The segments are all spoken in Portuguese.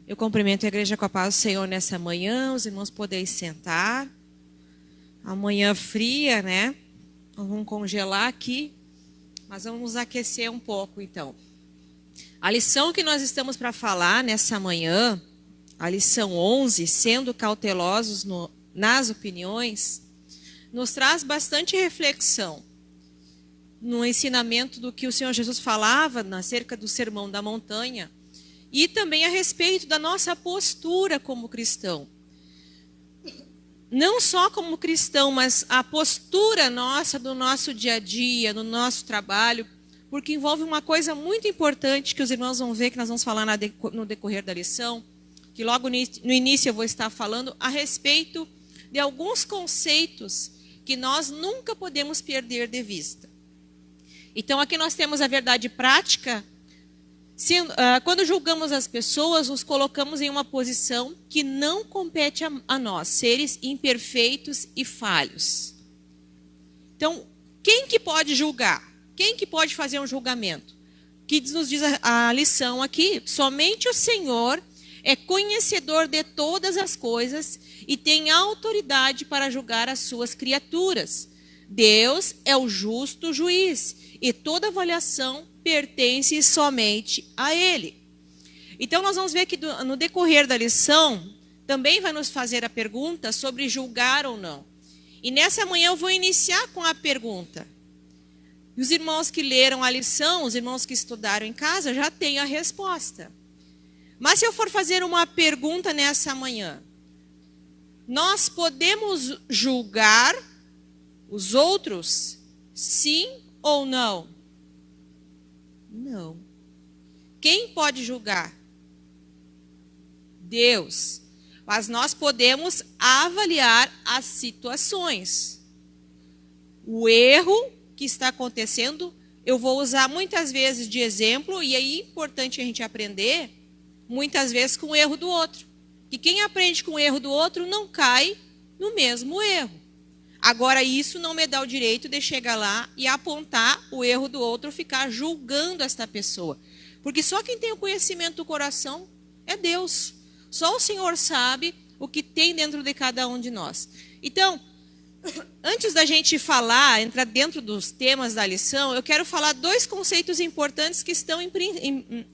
Eu cumprimento a igreja com a paz do Senhor nessa manhã, os irmãos podem sentar. A manhã fria, né? Nós vamos congelar aqui, mas vamos nos aquecer um pouco então. A lição que nós estamos para falar nessa manhã, a lição 11, sendo cautelosos nas opiniões, nos traz bastante reflexão no ensinamento do que o Senhor Jesus falava acerca do Sermão da Montanha e também a respeito da nossa postura como cristão. Não só como cristão, mas a postura nossa do nosso dia a dia, no nosso trabalho, porque envolve uma coisa muito importante que os irmãos vão ver, que nós vamos falar no decorrer da lição, que logo no início eu vou estar falando a respeito de alguns conceitos que nós nunca podemos perder de vista. Então aqui nós temos a verdade prática. Quando julgamos as pessoas, nos colocamos em uma posição que não compete a nós, seres imperfeitos e falhos. Então, quem que pode julgar? Quem que pode fazer um julgamento? Que nos diz a lição aqui, somente o Senhor é conhecedor de todas as coisas e tem autoridade para julgar as suas criaturas. Deus é o justo juiz e toda avaliação pertence somente a Ele. Então nós vamos ver que no decorrer da lição também vai nos fazer a pergunta sobre julgar ou não. E nessa manhã eu vou iniciar com a pergunta. E os irmãos que leram a lição, os irmãos que estudaram em casa, já têm a resposta. Mas se eu for fazer uma pergunta nessa manhã, nós podemos julgar os outros, sim ou não? Não. Quem pode julgar? Deus. Mas nós podemos avaliar as situações. O erro que está acontecendo, eu vou usar muitas vezes de exemplo, e aí é importante a gente aprender, muitas vezes com o erro do outro. Que quem aprende com o erro do outro não cai no mesmo erro. Agora, isso não me dá o direito de chegar lá e apontar o erro do outro, ficar julgando esta pessoa. Porque só quem tem o conhecimento do coração é Deus. Só o Senhor sabe o que tem dentro de cada um de nós. Então, antes da gente falar, entrar dentro dos temas da lição, eu quero falar dois conceitos importantes que estão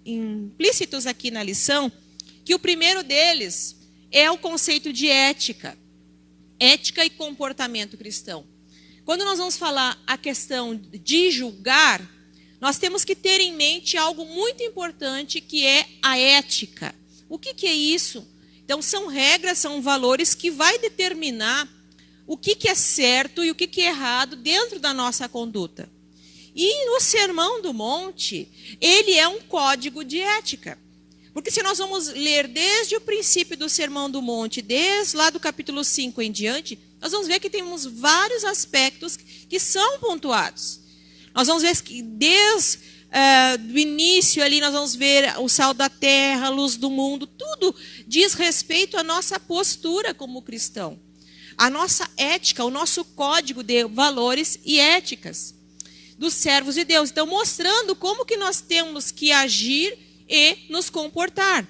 implícitos aqui na lição, que o primeiro deles é o conceito de ética. Ética e comportamento cristão. Quando nós vamos falar a questão de julgar, nós temos que ter em mente algo muito importante, que é a ética. O que é isso? Então, são regras, são valores que vai determinar o que é certo e o que é errado dentro da nossa conduta. E o Sermão do Monte, ele é um código de ética. Porque se nós vamos ler desde o princípio do Sermão do Monte, desde lá do capítulo 5 em diante, nós vamos ver que temos vários aspectos que são pontuados. Nós vamos ver que desde o início ali, nós vamos ver o sal da terra, a luz do mundo, tudo diz respeito à nossa postura como cristão. A nossa ética, o nosso código de valores e éticas dos servos de Deus. Então, mostrando como que nós temos que agir e nos comportar.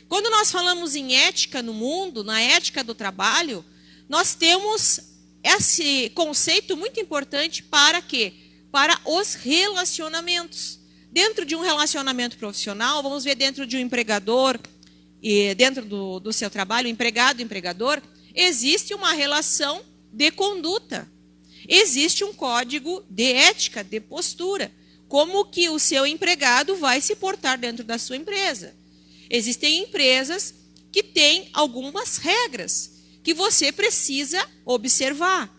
Quando nós falamos em ética no mundo, na ética do trabalho, nós temos esse conceito muito importante para quê? Para os relacionamentos. Dentro de um relacionamento profissional, vamos ver dentro de um empregador, e dentro do seu trabalho, empregado e empregador, existe uma relação de conduta. Existe um código de ética, de postura. Como que o seu empregado vai se portar dentro da sua empresa. Existem empresas que têm algumas regras que você precisa observar.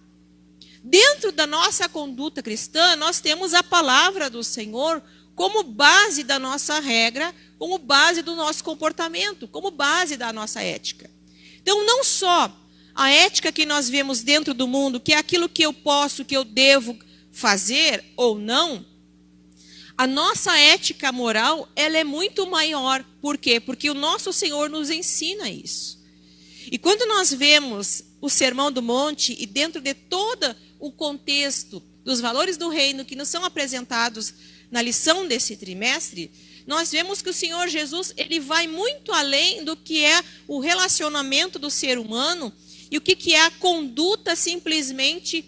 Dentro da nossa conduta cristã, nós temos a palavra do Senhor como base da nossa regra, como base do nosso comportamento, como base da nossa ética. Então, não só a ética que nós vemos dentro do mundo, que é aquilo que eu posso, que eu devo fazer ou não, a nossa ética moral, ela é muito maior. Por quê? Porque o nosso Senhor nos ensina isso. E quando nós vemos o Sermão do Monte, e dentro de todo o contexto dos valores do reino que nos são apresentados na lição desse trimestre, nós vemos que o Senhor Jesus, ele vai muito além do que é o relacionamento do ser humano e o que é a conduta simplesmente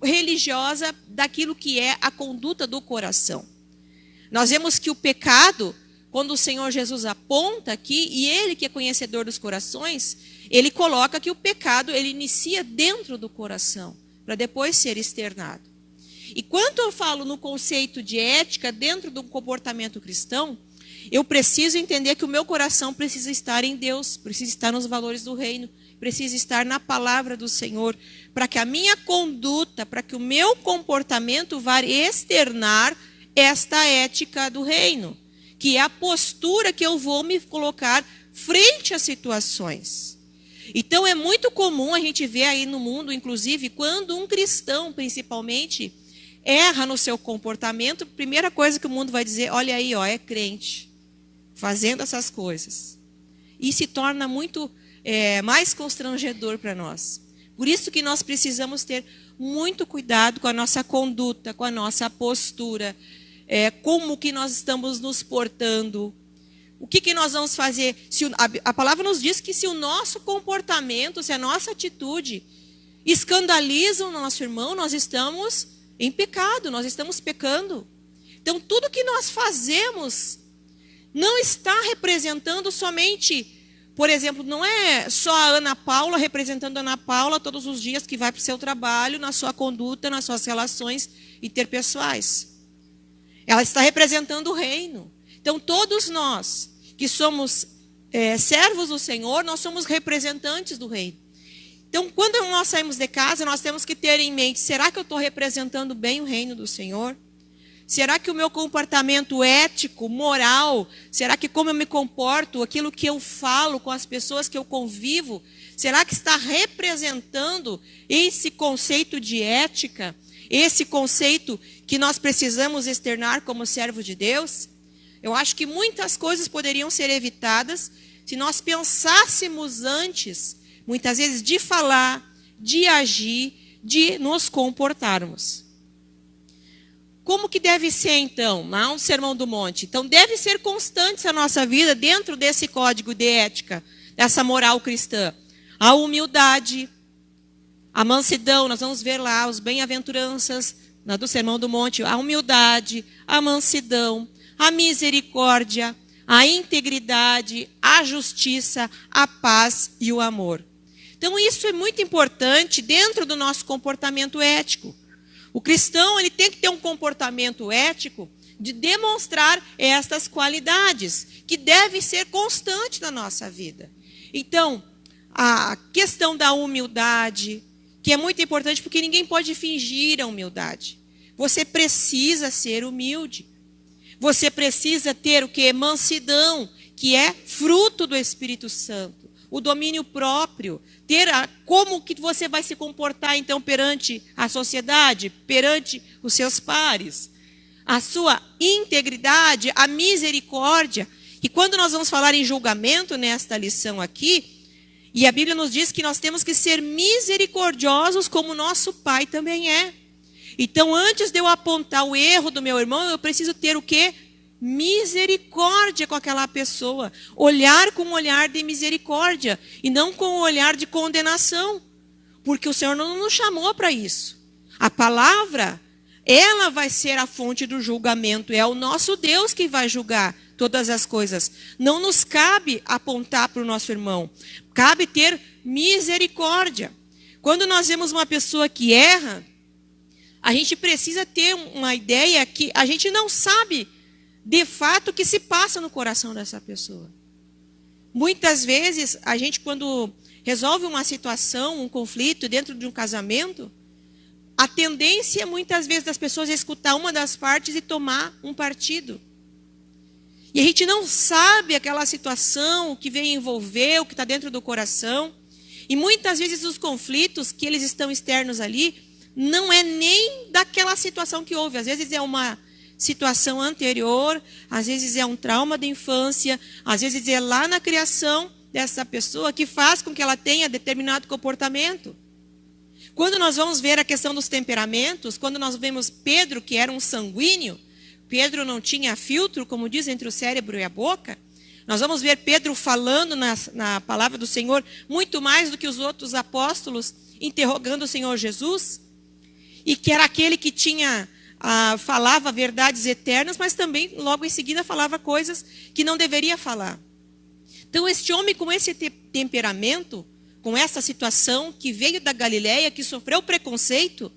religiosa daquilo que é a conduta do coração. Nós vemos que o pecado, quando o Senhor Jesus aponta aqui, e ele que é conhecedor dos corações, ele coloca que o pecado, ele inicia dentro do coração, para depois ser externado. E quando eu falo no conceito de ética dentro do comportamento cristão, eu preciso entender que o meu coração precisa estar em Deus, precisa estar nos valores do reino, precisa estar na palavra do Senhor, para que a minha conduta, para que o meu comportamento vá externar esta ética do reino, que é a postura que eu vou me colocar frente às situações. Então é muito comum a gente ver aí no mundo, inclusive, quando um cristão, principalmente, erra no seu comportamento, a primeira coisa que o mundo vai dizer, olha aí, ó, é crente, fazendo essas coisas. E se torna muito mais constrangedor para nós. Por isso que nós precisamos ter muito cuidado com a nossa conduta, com a nossa postura, como que nós estamos nos portando. O que nós vamos fazer? A palavra nos diz que se o nosso comportamento, se a nossa atitude escandaliza o nosso irmão, nós estamos em pecado, nós estamos pecando. Então, tudo que nós fazemos não está representando somente, por exemplo, não é só a Ana Paula representando a Ana Paula todos os dias que vai para o seu trabalho, na sua conduta, nas suas relações interpessoais. Ela está representando o reino. Então, todos nós que somos servos do Senhor, nós somos representantes do reino. Então, quando nós saímos de casa, nós temos que ter em mente, será que eu estou representando bem o reino do Senhor? Será que o meu comportamento ético, moral, será que como eu me comporto, aquilo que eu falo com as pessoas que eu convivo, será que está representando esse conceito de ética, esse conceito que nós precisamos externar como servo de Deus? Eu acho que muitas coisas poderiam ser evitadas se nós pensássemos antes, muitas vezes, de falar, de agir, de nos comportarmos. Como que deve ser, então, lá um Sermão do Monte? Então, deve ser constante a nossa vida dentro desse código de ética, dessa moral cristã. A humildade, a mansidão, nós vamos ver lá os bem-aventuranças do Sermão do Monte. A humildade, a mansidão, a misericórdia, a integridade, a justiça, a paz e o amor. Então, isso é muito importante dentro do nosso comportamento ético. O cristão, ele tem que ter um comportamento ético de demonstrar estas qualidades, que deve ser constante na nossa vida. Então, a questão da humildade, que é muito importante, porque ninguém pode fingir a humildade. Você precisa ser humilde. Você precisa ter o que? Mansidão, que é fruto do Espírito Santo. O domínio próprio, ter como que você vai se comportar então perante a sociedade, perante os seus pares, a sua integridade, a misericórdia. E quando nós vamos falar em julgamento nesta lição aqui, e a Bíblia nos diz que nós temos que ser misericordiosos como nosso Pai também é. Então, antes de eu apontar o erro do meu irmão, eu preciso ter o quê? Misericórdia com aquela pessoa, olhar com um olhar de misericórdia e não com um olhar de condenação, porque o Senhor não nos chamou para isso. A palavra, ela vai ser a fonte do julgamento, é o nosso Deus que vai julgar todas as coisas. Não nos cabe apontar para o nosso irmão, cabe ter misericórdia. Quando nós vemos uma pessoa que erra, a gente precisa ter uma ideia que a gente não sabe de fato o que se passa no coração dessa pessoa. Muitas vezes, a gente quando resolve uma situação, um conflito dentro de um casamento, a tendência muitas vezes das pessoas é escutar uma das partes e tomar um partido. E a gente não sabe aquela situação, o que vem envolver, o que está dentro do coração. E muitas vezes os conflitos que eles estão externos ali, não é nem daquela situação que houve. Às vezes é uma situação anterior, às vezes é um trauma de infância, às vezes é lá na criação dessa pessoa que faz com que ela tenha determinado comportamento. Quando nós vamos ver a questão dos temperamentos, quando nós vemos Pedro, que era um sanguíneo, Pedro não tinha filtro, como diz, entre o cérebro e a boca. Nós vamos ver Pedro falando na palavra do Senhor muito mais do que os outros apóstolos, interrogando o Senhor Jesus. E que era aquele que falava verdades eternas, mas também logo em seguida falava coisas que não deveria falar. Então este homem com esse temperamento, com essa situação, que veio da Galileia, que sofreu preconceito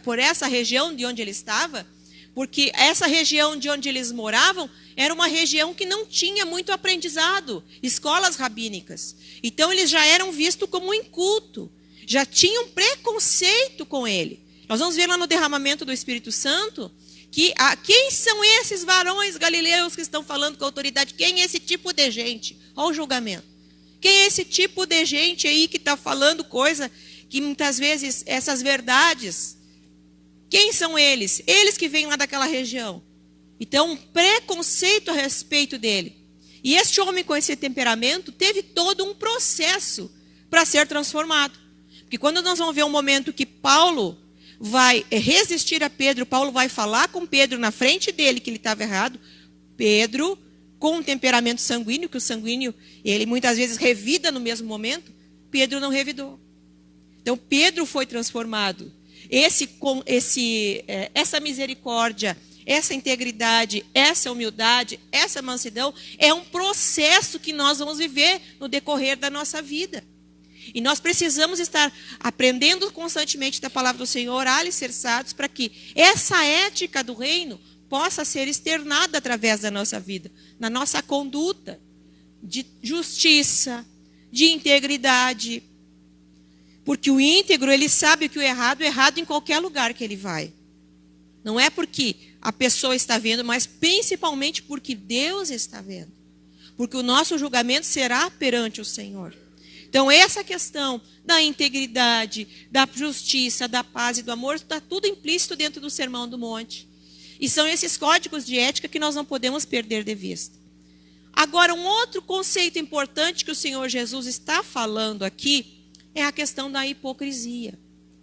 por essa região de onde ele estava, porque essa região de onde eles moravam era uma região que não tinha muito aprendizado, escolas rabínicas. Então eles já eram vistos como inculto, já tinham preconceito com ele. Nós vamos ver lá no derramamento do Espírito Santo que quem são esses varões galileus que estão falando com autoridade? Quem é esse tipo de gente? Olha o julgamento. Quem é esse tipo de gente aí que está falando coisa que muitas vezes essas verdades, quem são eles? Eles que vêm lá daquela região. Então, um preconceito a respeito dele. E este homem com esse temperamento teve todo um processo para ser transformado. Porque quando nós vamos ver um momento que Paulo vai resistir a Pedro, Paulo vai falar com Pedro na frente dele que ele estava errado, Pedro, com um temperamento sanguíneo, que o sanguíneo, ele muitas vezes revida no mesmo momento, Pedro não revidou. Então, Pedro foi transformado. Essa misericórdia, essa integridade, essa humildade, essa mansidão, é um processo que nós vamos viver no decorrer da nossa vida. E nós precisamos estar aprendendo constantemente da palavra do Senhor, alicerçados, para que essa ética do reino possa ser externada através da nossa vida, na nossa conduta de justiça, de integridade. Porque o íntegro, ele sabe que o errado é errado em qualquer lugar que ele vai. Não é porque a pessoa está vendo, mas principalmente porque Deus está vendo. Porque o nosso julgamento será perante o Senhor. Então, essa questão da integridade, da justiça, da paz e do amor, está tudo implícito dentro do Sermão do Monte. E são esses códigos de ética que nós não podemos perder de vista. Agora, um outro conceito importante que o Senhor Jesus está falando aqui é a questão da hipocrisia.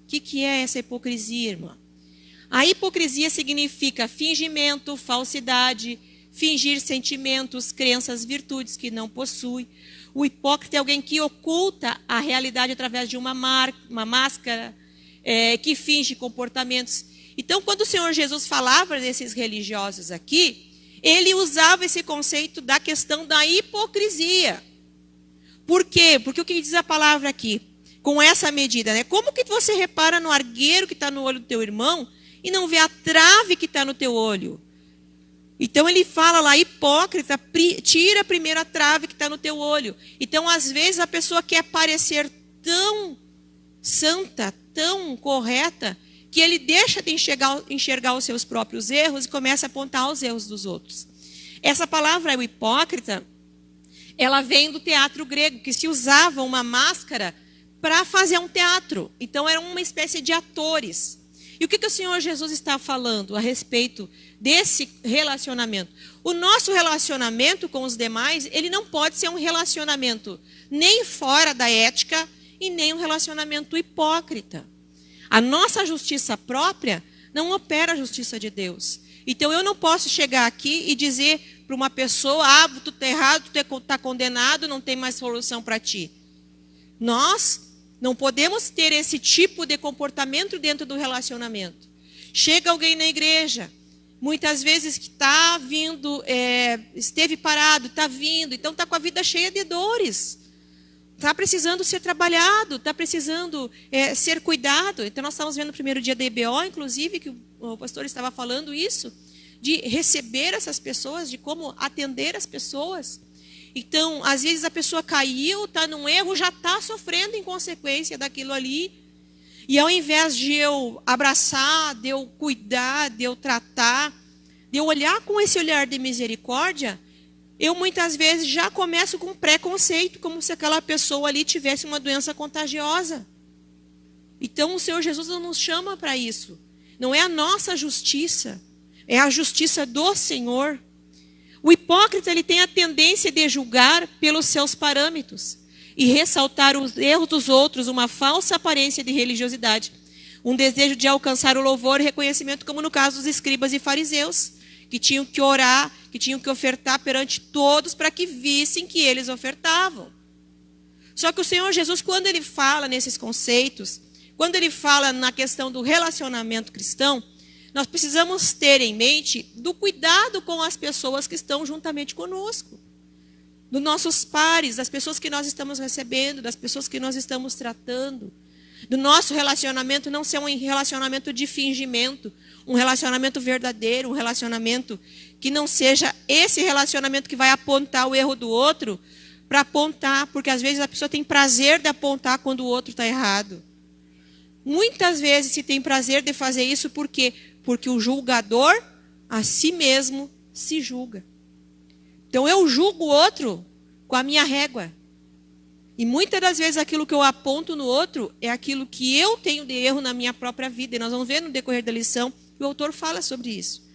O que é essa hipocrisia, irmã? A hipocrisia significa fingimento, falsidade, fingir sentimentos, crenças, virtudes que não possui. O hipócrita é alguém que oculta a realidade através de uma máscara, que finge comportamentos. Então, quando o Senhor Jesus falava desses religiosos aqui, ele usava esse conceito da questão da hipocrisia. Por quê? Porque o que diz a palavra aqui? Com essa medida, né? Como que você repara no argueiro que está no olho do teu irmão e não vê a trave que está no teu olho? Então ele fala lá, hipócrita, tira primeiro a trave que está no teu olho. Então, às vezes, a pessoa quer parecer tão santa, tão correta, que ele deixa de enxergar os seus próprios erros e começa a apontar os erros dos outros. Essa palavra, o hipócrita, ela vem do teatro grego, que se usava uma máscara para fazer um teatro. Então, era uma espécie de atores. E o que o Senhor Jesus está falando a respeito desse relacionamento? O nosso relacionamento com os demais, ele não pode ser um relacionamento nem fora da ética e nem um relacionamento hipócrita. A nossa justiça própria não opera a justiça de Deus. Então eu não posso chegar aqui e dizer para uma pessoa, tu está errado, tu está condenado, não tem mais solução para ti. Nós não podemos ter esse tipo de comportamento dentro do relacionamento. Chega alguém na igreja, muitas vezes que está vindo, esteve parado, está vindo, então está com a vida cheia de dores. Está precisando ser trabalhado, está precisando ser cuidado. Então nós estamos vendo no primeiro dia da EBO, inclusive, que o pastor estava falando isso, de receber essas pessoas, de como atender as pessoas. Então, às vezes a pessoa caiu, está num erro, já está sofrendo em consequência daquilo ali. E ao invés de eu abraçar, de eu cuidar, de eu tratar, de eu olhar com esse olhar de misericórdia, eu muitas vezes já começo com preconceito, como se aquela pessoa ali tivesse uma doença contagiosa. Então o Senhor Jesus não nos chama para isso. Não é a nossa justiça, é a justiça do Senhor. O hipócrita, ele tem a tendência de julgar pelos seus parâmetros e ressaltar os erros dos outros, uma falsa aparência de religiosidade. Um desejo de alcançar o louvor e reconhecimento, como no caso dos escribas e fariseus, que tinham que orar, que tinham que ofertar perante todos para que vissem que eles ofertavam. Só que o Senhor Jesus, quando ele fala nesses conceitos, quando ele fala na questão do relacionamento cristão, nós precisamos ter em mente do cuidado com as pessoas que estão juntamente conosco. Dos nossos pares, das pessoas que nós estamos recebendo, das pessoas que nós estamos tratando. Do nosso relacionamento não ser um relacionamento de fingimento, um relacionamento verdadeiro, um relacionamento que não seja esse relacionamento que vai apontar o erro do outro para apontar, porque às vezes a pessoa tem prazer de apontar quando o outro está errado. Muitas vezes se tem prazer de fazer isso porque o julgador a si mesmo se julga. Então eu julgo o outro com a minha régua. E muitas das vezes aquilo que eu aponto no outro é aquilo que eu tenho de erro na minha própria vida. E nós vamos ver no decorrer da lição que o autor fala sobre isso.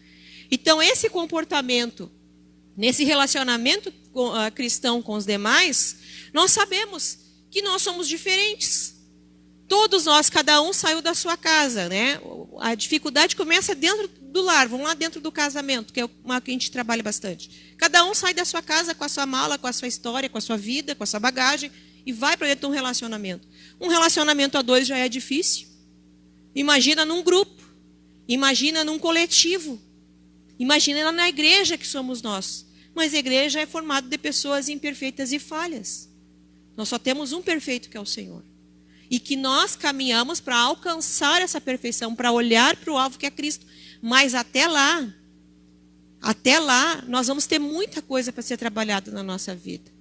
Então esse comportamento, nesse relacionamento cristão com os demais, nós sabemos que nós somos diferentes. Todos nós, cada um saiu da sua casa, né? A dificuldade começa dentro do lar, vamos lá dentro do casamento, que é uma que a gente trabalha bastante. Cada um sai da sua casa com a sua mala, com a sua história, com a sua vida, com a sua bagagem, e vai para dentro de um relacionamento. Um relacionamento a dois já é difícil. Imagina num grupo, imagina num coletivo, imagina na igreja que somos nós. Mas a igreja é formada de pessoas imperfeitas e falhas. Nós só temos um perfeito, que é o Senhor. E que nós caminhamos para alcançar essa perfeição, para olhar para o alvo que é Cristo. Mas até lá, nós vamos ter muita coisa para ser trabalhada na nossa vida.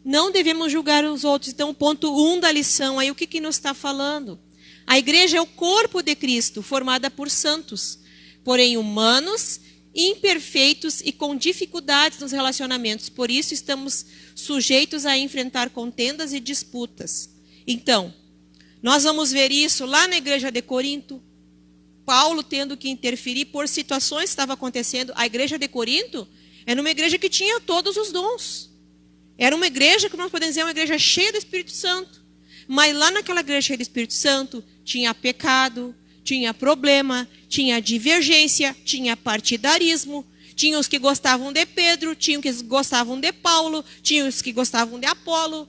Não devemos julgar os outros. Então, o ponto 1 da lição, aí o que nos está falando? A igreja é o corpo de Cristo, formada por santos, porém humanos, imperfeitos e com dificuldades nos relacionamentos. Por isso, estamos sujeitos a enfrentar contendas e disputas. Então, nós vamos ver isso lá na igreja de Corinto, Paulo tendo que interferir por situações que estavam acontecendo. A igreja de Corinto era uma igreja que tinha todos os dons. Era uma igreja que nós podemos dizer uma igreja cheia do Espírito Santo. Mas lá naquela igreja cheia do Espírito Santo tinha pecado, tinha problema, tinha divergência, tinha partidarismo, tinha os que gostavam de Pedro, tinha os que gostavam de Paulo, tinha os que gostavam de Apolo.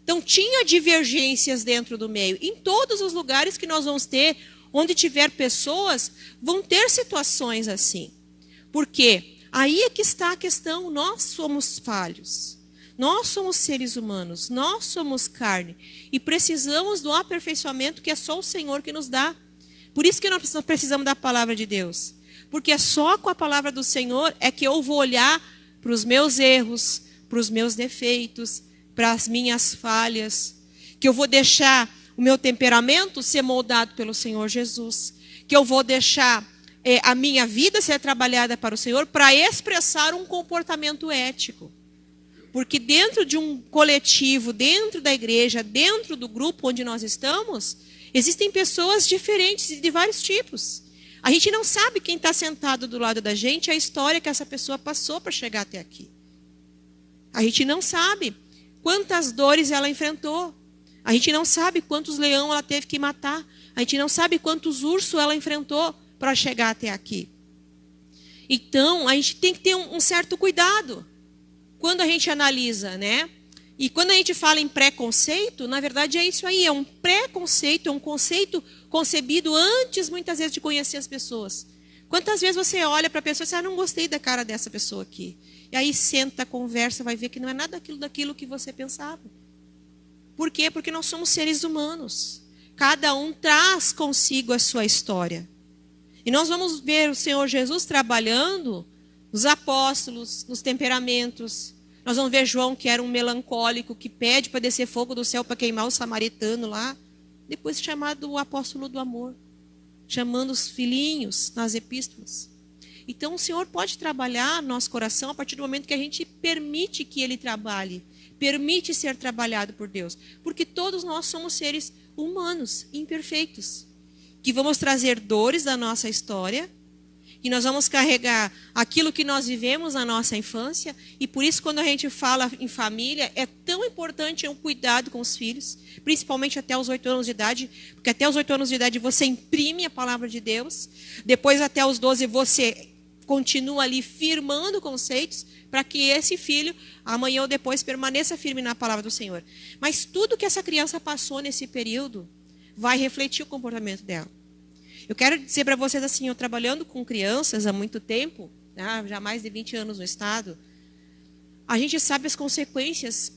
Então tinha divergências dentro do meio. Em todos os lugares que nós vamos ter, onde tiver pessoas, vão ter situações assim. Por quê? Aí é que está a questão. Nós somos falhos. Nós somos seres humanos. Nós somos carne. E precisamos do aperfeiçoamento que é só o Senhor que nos dá. Por isso que nós precisamos da palavra de Deus. Porque é só com a palavra do Senhor é que eu vou olhar para os meus erros, para os meus defeitos, para as minhas falhas, que eu vou deixar o meu temperamento ser moldado pelo Senhor Jesus, que eu vou deixar a minha vida ser trabalhada para o Senhor para expressar um comportamento ético. Porque dentro de um coletivo, dentro da igreja, dentro do grupo onde nós estamos, existem pessoas diferentes de vários tipos. A gente não sabe quem está sentado do lado da gente, a história que essa pessoa passou para chegar até aqui. A gente não sabe quantas dores ela enfrentou. A gente não sabe quantos leões ela teve que matar. A gente não sabe quantos ursos ela enfrentou para chegar até aqui. Então, a gente tem que ter um certo cuidado quando a gente analisa, né? E quando a gente fala em preconceito, na verdade é isso aí, é um preconceito, é um conceito concebido antes, muitas vezes, de conhecer as pessoas. Quantas vezes você olha para a pessoa e diz, não gostei da cara dessa pessoa aqui. E aí senta, conversa, vai ver que não é nada daquilo que você pensava. Por quê? Porque nós somos seres humanos. Cada um traz consigo a sua história. E nós vamos ver o Senhor Jesus trabalhando nos apóstolos, nos temperamentos. Nós vamos ver João, que era um melancólico, que pede para descer fogo do céu para queimar o samaritano lá. Depois chamado o apóstolo do amor. Chamando os filhinhos nas epístolas. Então o Senhor pode trabalhar no nosso coração a partir do momento que a gente permite que Ele trabalhe. Permite ser trabalhado por Deus. Porque todos nós somos seres humanos, imperfeitos. Que vamos trazer dores da nossa história. que nós vamos carregar aquilo que nós vivemos na nossa infância, e por isso quando a gente fala em família, é tão importante um cuidado com os filhos, principalmente até os 8 anos de idade, porque até os 8 anos de idade você imprime a palavra de Deus, depois até os 12 você continua ali firmando conceitos, para que esse filho, amanhã ou depois, permaneça firme na palavra do Senhor. Mas tudo que essa criança passou nesse período, vai refletir o comportamento dela. Eu quero dizer para vocês assim, eu trabalhando com crianças há muito tempo, né, já há mais de 20 anos no estado, a gente sabe as consequências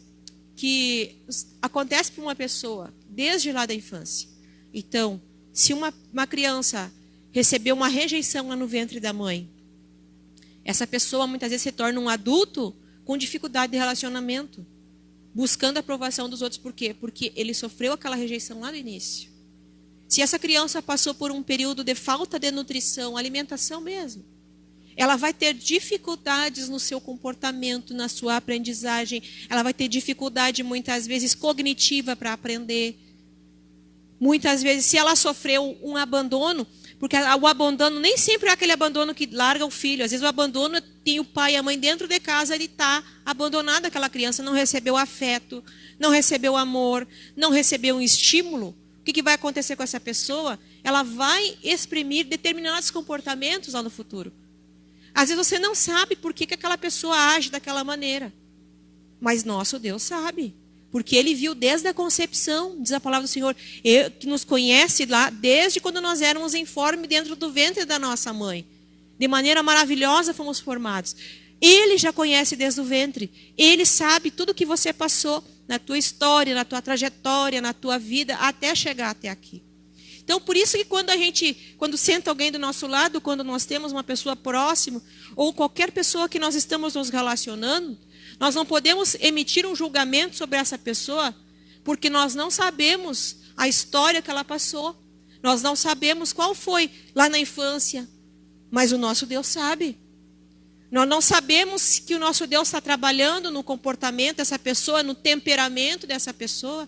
que acontecem para uma pessoa desde lá da infância. Então, se uma criança recebeu uma rejeição lá no ventre da mãe, essa pessoa muitas vezes se torna um adulto com dificuldade de relacionamento, buscando a aprovação dos outros. Por quê? Porque ele sofreu aquela rejeição lá no início. Se essa criança passou por um período de falta de nutrição, alimentação mesmo, ela vai ter dificuldades no seu comportamento, na sua aprendizagem, ela vai ter dificuldade muitas vezes cognitiva para aprender. Muitas vezes, se ela sofreu um abandono, porque o abandono nem sempre é aquele abandono que larga o filho, às vezes o abandono tem o pai e a mãe dentro de casa, ele está abandonado, aquela criança não recebeu afeto, não recebeu amor, não recebeu um estímulo. O que vai acontecer com essa pessoa? Ela vai exprimir determinados comportamentos lá no futuro. Às vezes você não sabe por que aquela pessoa age daquela maneira. Mas nosso Deus sabe. Porque Ele viu desde a concepção, diz a palavra do Senhor, que nos conhece lá desde quando nós éramos informes dentro do ventre da nossa mãe. De maneira maravilhosa fomos formados. Ele já conhece desde o ventre. Ele sabe tudo que você passou na tua história, na tua trajetória, na tua vida, até chegar até aqui. Então, por isso que quando senta alguém do nosso lado, quando nós temos uma pessoa próxima, ou qualquer pessoa que nós estamos nos relacionando, nós não podemos emitir um julgamento sobre essa pessoa, porque nós não sabemos a história que ela passou. Nós não sabemos qual foi lá na infância, mas o nosso Deus sabe. Nós não sabemos que o nosso Deus está trabalhando no comportamento dessa pessoa, no temperamento dessa pessoa.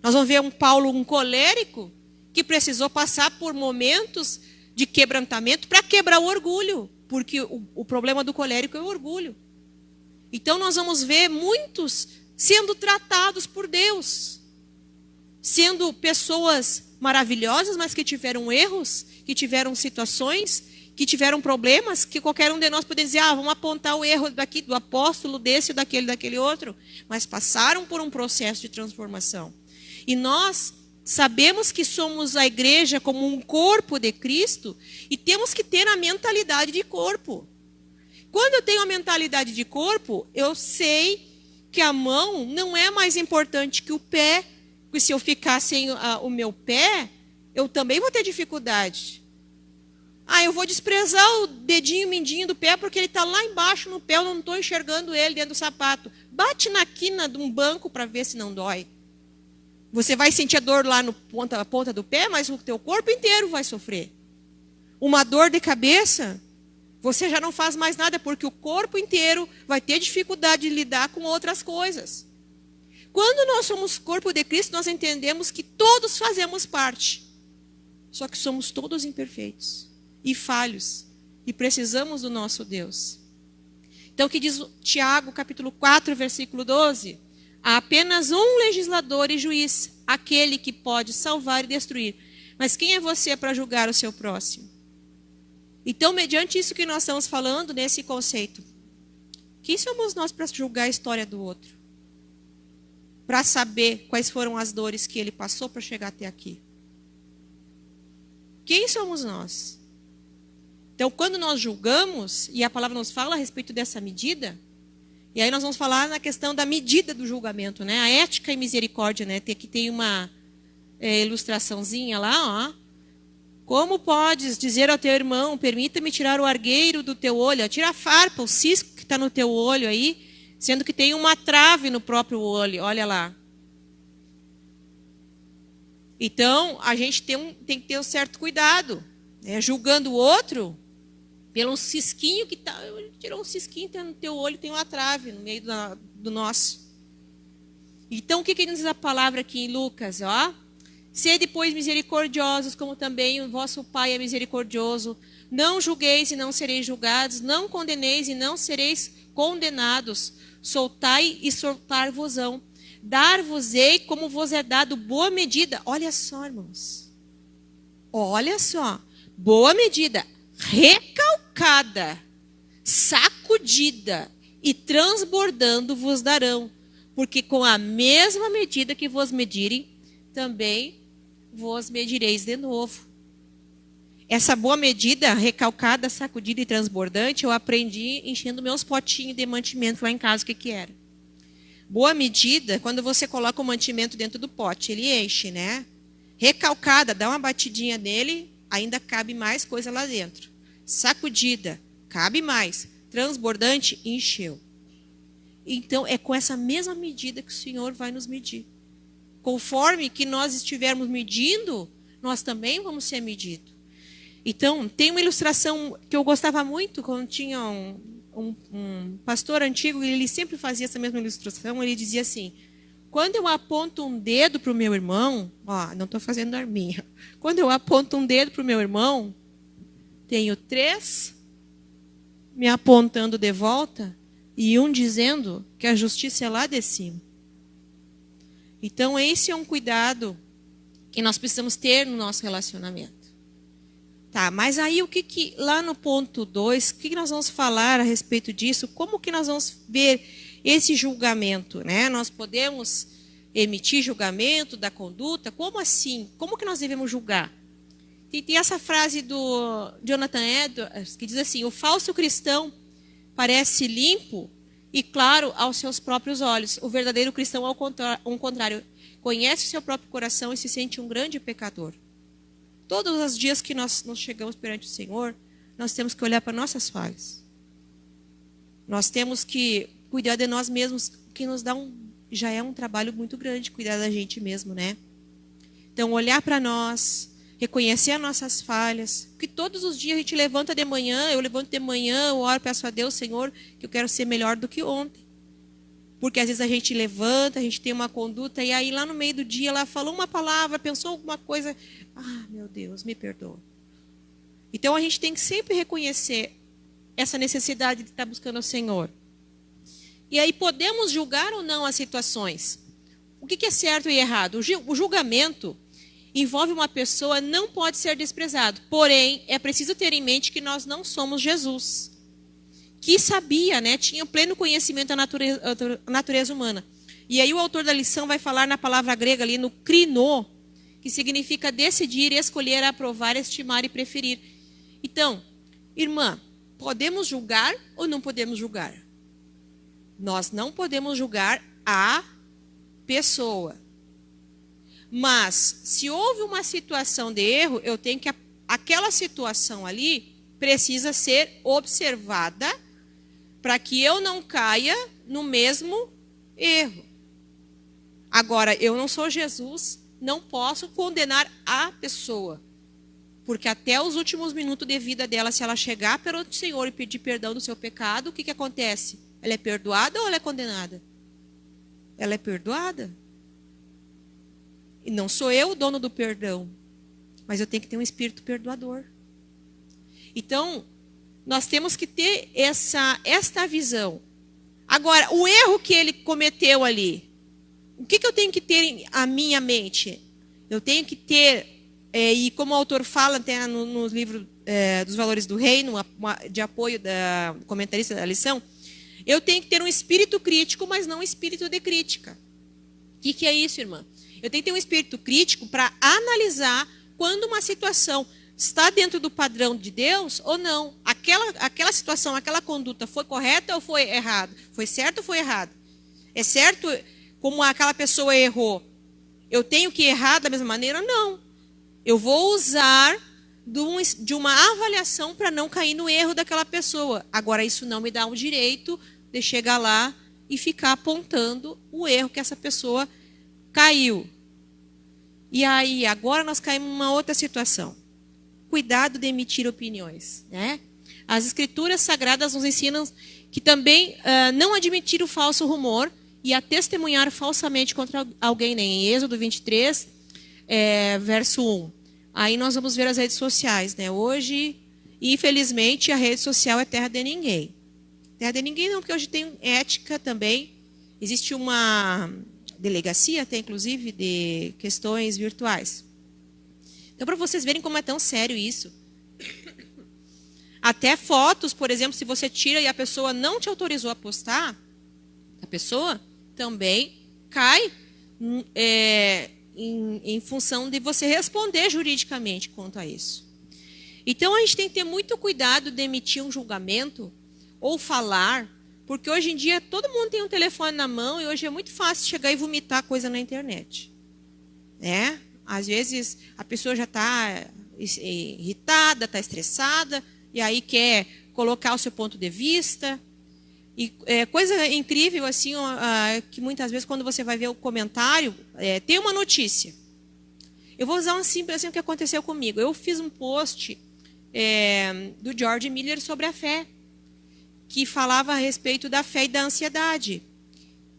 Nós vamos ver um Paulo, um colérico, que precisou passar por momentos de quebrantamento para quebrar o orgulho, porque o problema do colérico é o orgulho. Então nós vamos ver muitos sendo tratados por Deus, sendo pessoas maravilhosas, mas que tiveram erros, que tiveram situações, que tiveram problemas, que qualquer um de nós poderia dizer, vamos apontar o erro daqui, do apóstolo, desse, daquele outro. Mas passaram por um processo de transformação. E nós sabemos que somos a igreja como um corpo de Cristo e temos que ter a mentalidade de corpo. Quando eu tenho a mentalidade de corpo, eu sei que a mão não é mais importante que o pé, porque se eu ficar sem o meu pé, eu também vou ter dificuldade. Eu vou desprezar o dedinho mindinho do pé porque ele está lá embaixo no pé, eu não estou enxergando ele dentro do sapato. Bate na quina de um banco para ver se não dói. Você vai sentir a dor lá na ponta do pé, mas o teu corpo inteiro vai sofrer. Uma dor de cabeça, você já não faz mais nada porque o corpo inteiro vai ter dificuldade de lidar com outras coisas. Quando nós somos corpo de Cristo, nós entendemos que todos fazemos parte. Só que somos todos imperfeitos e falhos, e precisamos do nosso Deus. Então, o que diz Tiago, capítulo 4, versículo 12? Há apenas um legislador e juiz, aquele que pode salvar e destruir. Mas quem é você para julgar o seu próximo? Então, mediante isso que nós estamos falando, nesse conceito, quem somos nós para julgar a história do outro? Para saber quais foram as dores que ele passou para chegar até aqui? Quem somos nós? Então, quando nós julgamos, e a palavra nos fala a respeito dessa medida, e aí nós vamos falar na questão da medida do julgamento, né? A ética e misericórdia, né? Aqui tem uma ilustraçãozinha lá, ó. Como podes dizer ao teu irmão, permita-me tirar o argueiro do teu olho, tira a farpa, o cisco que está no teu olho aí, sendo que tem uma trave no próprio olho, olha lá. Então, a gente tem que ter um certo cuidado, né? Julgando o outro pelo cisquinho que está, tirou um cisquinho, tá no teu olho, tem uma trave no meio do nosso. Então, o que diz a palavra aqui em Lucas? Ó? Sede, pois, misericordiosos, como também o vosso Pai é misericordioso. Não julgueis e não sereis julgados, não condeneis e não sereis condenados. Soltai e soltar-vos-ão. Dar-vos-ei como vos é dado boa medida. Olha só, irmãos. Olha só. Boa medida, recalcada, sacudida e transbordando vos darão. Porque com a mesma medida que vos medirem, também vos medireis de novo. Essa boa medida, recalcada, sacudida e transbordante, eu aprendi enchendo meus potinhos de mantimento lá em casa. O que era? Boa medida, quando você coloca o mantimento dentro do pote, ele enche, né? Recalcada, dá uma batidinha nele, ainda cabe mais coisa lá dentro. Sacudida, cabe mais. Transbordante, encheu. Então, é com essa mesma medida que o Senhor vai nos medir. Conforme que nós estivermos medindo, nós também vamos ser medidos. Então, tem uma ilustração que eu gostava muito, quando tinha um pastor antigo, e ele sempre fazia essa mesma ilustração. Ele dizia assim: quando eu aponto um dedo para o meu irmão, não estou fazendo arminha. Quando eu aponto um dedo para o meu irmão, tenho 3 me apontando de volta e um dizendo que a justiça é lá de cima. Então, esse é um cuidado que nós precisamos ter no nosso relacionamento. Tá, mas aí lá no ponto 2, o que nós vamos falar a respeito disso? Como que nós vamos ver esse julgamento, né? Nós podemos emitir julgamento da conduta? Como assim? Como que nós devemos julgar? Tem essa frase do Jonathan Edwards que diz assim: o falso cristão parece limpo e claro aos seus próprios olhos. O verdadeiro cristão, ao contrário, conhece o seu próprio coração e se sente um grande pecador. Todos os dias que nós chegamos perante o Senhor, nós temos que olhar para nossas falhas. Nós temos que cuidar de nós mesmos, que já é um trabalho muito grande cuidar da gente mesmo, né? Então, olhar para nós, reconhecer as nossas falhas, porque todos os dias a gente levanta de manhã, eu levanto de manhã, eu oro, peço a Deus, Senhor, que eu quero ser melhor do que ontem. Porque às vezes a gente levanta, a gente tem uma conduta, e aí lá no meio do dia ela falou uma palavra, pensou alguma coisa, meu Deus, me perdoa. Então a gente tem que sempre reconhecer essa necessidade de estar buscando o Senhor. E aí podemos julgar ou não as situações? O que é certo e errado? O julgamento envolve uma pessoa, não pode ser desprezado. Porém, é preciso ter em mente que nós não somos Jesus, que sabia, né, tinha pleno conhecimento da natureza humana. E aí o autor da lição vai falar na palavra grega ali, no krino, que significa decidir, escolher, aprovar, estimar e preferir. Então, irmã, podemos julgar ou não podemos julgar? Nós não podemos julgar a pessoa. Mas, se houve uma situação de erro, eu tenho que... aquela situação ali precisa ser observada para que eu não caia no mesmo erro. Agora, eu não sou Jesus, não posso condenar a pessoa. Porque até os últimos minutos de vida dela, se ela chegar perante o Senhor e pedir perdão do seu pecado, o que acontece? Ela é perdoada ou ela é condenada? Ela é perdoada. E não sou eu o dono do perdão, mas eu tenho que ter um espírito perdoador. Então, nós temos que ter esta visão. Agora, o erro que ele cometeu ali, o que eu tenho que ter a minha mente? Eu tenho que ter, e como o autor fala até no livro dos Valores do Reino, de apoio da comentarista da lição, eu tenho que ter um espírito crítico, mas não um espírito de crítica. O que é isso, irmã? Eu tenho que ter um espírito crítico para analisar quando uma situação está dentro do padrão de Deus ou não. Aquela situação, aquela conduta foi correta ou foi errada? Foi certo ou foi errado? É certo como aquela pessoa errou? Eu tenho que errar da mesma maneira? Não. Eu vou usar de uma avaliação para não cair no erro daquela pessoa. Agora, isso não me dá o direito de chegar lá e ficar apontando o erro que essa pessoa caiu. E aí, agora nós caímos numa outra situação. Cuidado de emitir opiniões, né? As escrituras sagradas nos ensinam que também não admitir o falso rumor e a testemunhar falsamente contra alguém, né? Em Êxodo 23, verso 1. Aí nós vamos ver as redes sociais, né? Hoje E, infelizmente, a rede social é terra de ninguém. Terra de ninguém não, porque hoje tem ética também. Existe uma delegacia, até inclusive, de questões virtuais. Então, para vocês verem como é tão sério isso. Até fotos, por exemplo, se você tira e a pessoa não te autorizou a postar, a pessoa também cai em função de você responder juridicamente quanto a isso. Então, a gente tem que ter muito cuidado de emitir um julgamento ou falar, porque hoje em dia todo mundo tem um telefone na mão e hoje é muito fácil chegar e vomitar coisa na internet. Né? Às vezes a pessoa já está irritada, está estressada, e aí quer colocar o seu ponto de vista. E coisa incrível, assim, que muitas vezes quando você vai ver o comentário, tem uma notícia. Eu vou usar um simples assim, o que aconteceu comigo. Eu fiz um post do George Miller sobre a fé, que falava a respeito da fé e da ansiedade.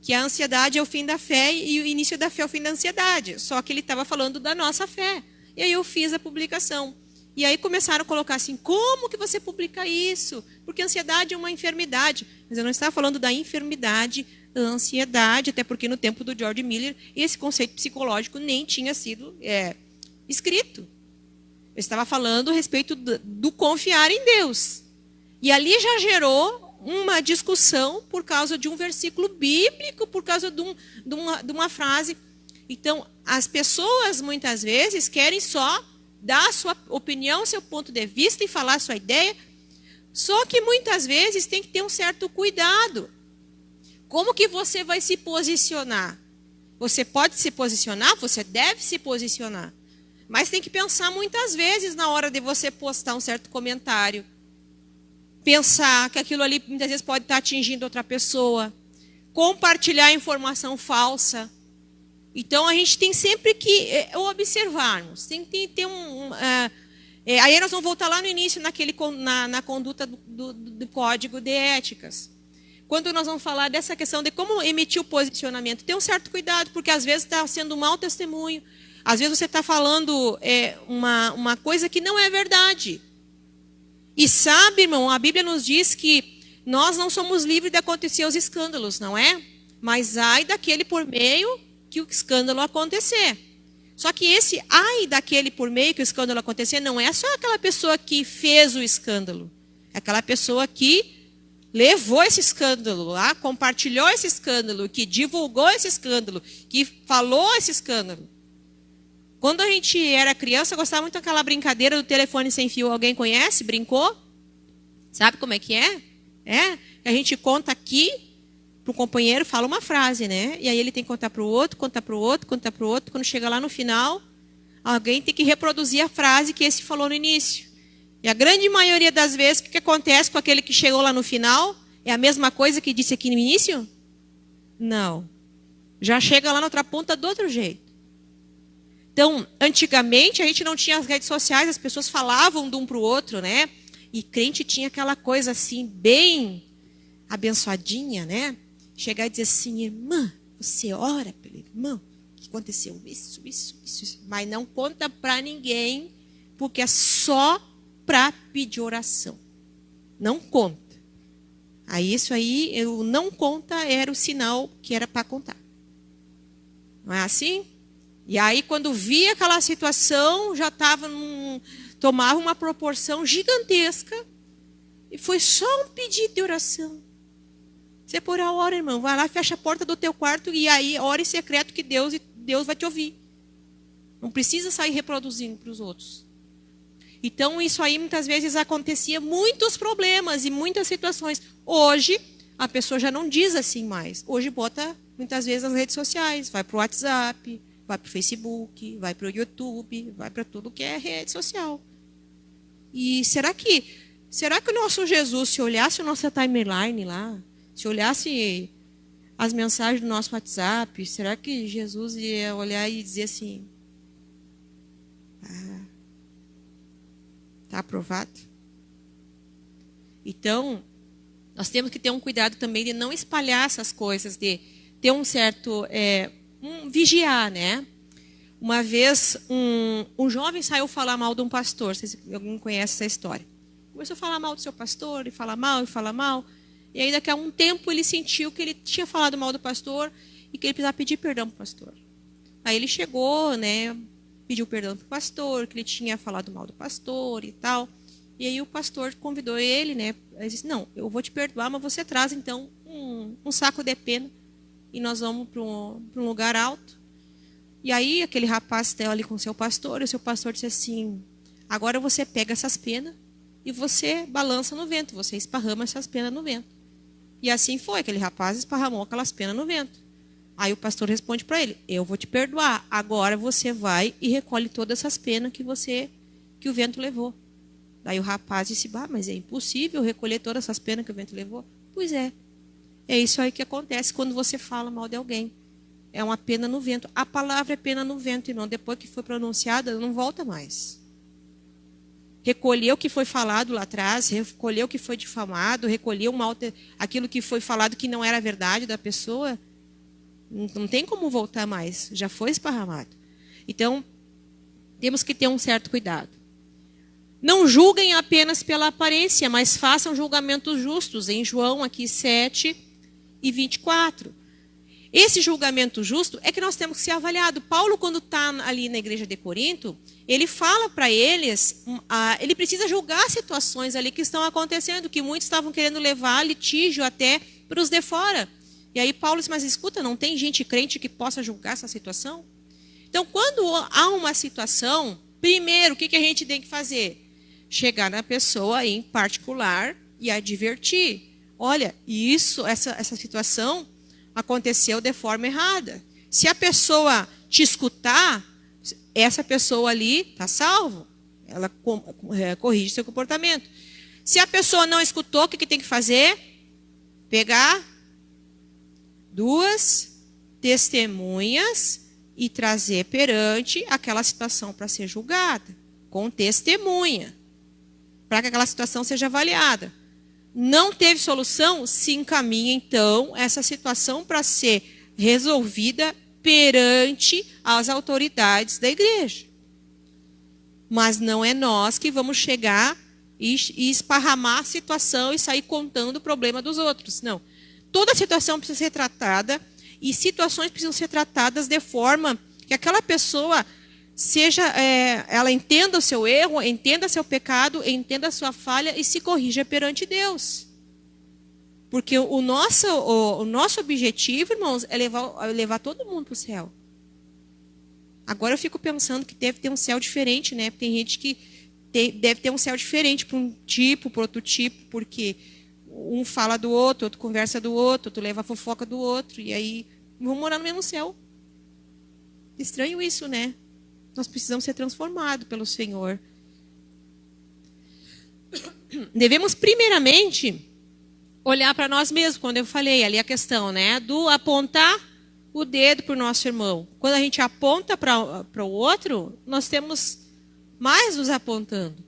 Que a ansiedade é o fim da fé e o início da fé é o fim da ansiedade. Só que ele estava falando da nossa fé. E aí eu fiz a publicação. E aí começaram a colocar assim, como que você publica isso? Porque a ansiedade é uma enfermidade. Mas eu não estava falando da enfermidade, da ansiedade, até porque no tempo do George Miller, esse conceito psicológico nem tinha sido escrito. Eu estava falando a respeito do confiar em Deus. E ali já gerou uma discussão por causa de um versículo bíblico, por causa de uma frase. Então, as pessoas muitas vezes querem só dar a sua opinião, seu ponto de vista e falar a sua ideia. Só que muitas vezes tem que ter um certo cuidado. Como que você vai se posicionar? Você pode se posicionar, você deve se posicionar. Mas tem que pensar muitas vezes na hora de você postar um certo comentário. Pensar que aquilo ali muitas vezes pode estar atingindo outra pessoa. Compartilhar informação falsa. Então, a gente tem sempre que observarmos. Tem que ter aí nós vamos voltar lá no início, na conduta do código de éticas. Quando nós vamos falar dessa questão de como emitir o posicionamento, tem um certo cuidado, porque às vezes está sendo um mau testemunho. Às vezes você está falando uma coisa que não é verdade. E sabe, irmão, a Bíblia nos diz que nós não somos livres de acontecer os escândalos, não é? Mas ai daquele por meio que o escândalo acontecer. Só que esse ai daquele por meio que o escândalo acontecer não é só aquela pessoa que fez o escândalo. É aquela pessoa que levou esse escândalo lá, compartilhou esse escândalo, que divulgou esse escândalo, que falou esse escândalo. Quando a gente era criança, eu gostava muito daquela brincadeira do telefone sem fio. Alguém conhece? Brincou? Sabe como é que é? A gente conta aqui para o companheiro, fala uma frase, né? E aí ele tem que contar para o outro, contar para o outro, contar para o outro. Quando chega lá no final, alguém tem que reproduzir a frase que esse falou no início. E a grande maioria das vezes, o que acontece com aquele que chegou lá no final? É a mesma coisa que disse aqui no início? Não. Já chega lá na outra ponta do outro jeito. Então, antigamente, a gente não tinha as redes sociais, as pessoas falavam de um para o outro, né? E crente tinha aquela coisa assim, bem abençoadinha, né? Chegar e dizer assim, irmã, você ora pelo irmão? Que aconteceu isso. Mas não conta para ninguém, porque é só para pedir oração. Não conta. Aí isso aí, o não conta era o sinal que era para contar. Não é assim? E aí, quando via aquela situação, já tomava uma proporção gigantesca. E foi só um pedido de oração. Você por a hora, irmão, vai lá, fecha a porta do teu quarto e aí ora em secreto que Deus vai te ouvir. Não precisa sair reproduzindo para os outros. Então, isso aí muitas vezes acontecia muitos problemas e muitas situações. Hoje, a pessoa já não diz assim mais. Hoje bota, muitas vezes, nas redes sociais, vai para o WhatsApp, vai para o Facebook, vai para o YouTube, vai para tudo que é rede social. E será que o nosso Jesus, se olhasse o nosso timeline lá, se olhasse as mensagens do nosso WhatsApp, será que Jesus ia olhar e dizer assim, está aprovado? Então, nós temos que ter um cuidado também de não espalhar essas coisas, de ter um certo... vigiar, né? Uma vez, um jovem saiu falar mal de um pastor. Alguém conhece essa história? Começou a falar mal do seu pastor, e fala mal, e fala mal. E aí, daqui a um tempo, ele sentiu que ele tinha falado mal do pastor e que ele precisava pedir perdão para o pastor. Aí ele chegou, né, pediu perdão para o pastor, que ele tinha falado mal do pastor e tal. E aí o pastor convidou ele, né? Ele disse, não, eu vou te perdoar, mas você traz, então, um saco de pena e nós vamos para um lugar alto. E aí aquele rapaz estava ali com o seu pastor, e o seu pastor disse assim, agora você pega essas penas e você balança no vento, você esparrama essas penas no vento. E assim foi, aquele rapaz esparramou aquelas penas no vento. Aí o pastor responde para ele, eu vou te perdoar, agora você vai e recolhe todas essas penas que o vento levou. Daí o rapaz disse, mas é impossível recolher todas essas penas que o vento levou. Pois é isso aí que acontece quando você fala mal de alguém. É uma pena no vento. A palavra é pena no vento, irmão. Depois que foi pronunciada, não volta mais. Recolheu o que foi falado lá atrás, recolheu o que foi difamado, recolheu aquilo que foi falado que não era verdade da pessoa. Não tem como voltar mais. Já foi esparramado. Então, temos que ter um certo cuidado. Não julguem apenas pela aparência, mas façam julgamentos justos. Em João aqui 7:24. Esse julgamento justo é que nós temos que ser avaliado. Paulo, quando está ali na igreja de Corinto, ele fala para eles, ele precisa julgar situações ali que estão acontecendo, que muitos estavam querendo levar litígio até para os de fora. E aí Paulo diz, mas escuta, não tem gente crente que possa julgar essa situação? Então, quando há uma situação, primeiro, o que a gente tem que fazer? Chegar na pessoa em particular e advertir. Olha, essa situação aconteceu de forma errada. Se a pessoa te escutar, essa pessoa ali está salvo. Ela corrige seu comportamento. Se a pessoa não escutou, o que tem que fazer? Pegar 2 testemunhas e trazer perante aquela situação para ser julgada, com testemunha, para que aquela situação seja avaliada. Não teve solução? Se encaminha, então, essa situação para ser resolvida perante as autoridades da igreja. Mas não é nós que vamos chegar e esparramar a situação e sair contando o problema dos outros. Não. Toda situação precisa ser tratada e situações precisam ser tratadas de forma que aquela pessoa ela entenda o seu erro, entenda seu pecado, entenda a sua falha e se corrija perante Deus. Porque o nosso objetivo, irmãos, é levar todo mundo para o céu. Agora eu fico pensando que deve ter um céu diferente, né? Tem gente que deve ter um céu diferente para um tipo, para outro tipo, porque um fala do outro conversa do outro leva a fofoca do outro, e aí vão morar no mesmo céu. Estranho isso, né? Nós precisamos ser transformados pelo Senhor. Devemos, primeiramente, olhar para nós mesmos, quando eu falei ali a questão, né, do apontar o dedo para o nosso irmão. Quando a gente aponta para o outro, nós temos mais nos apontando.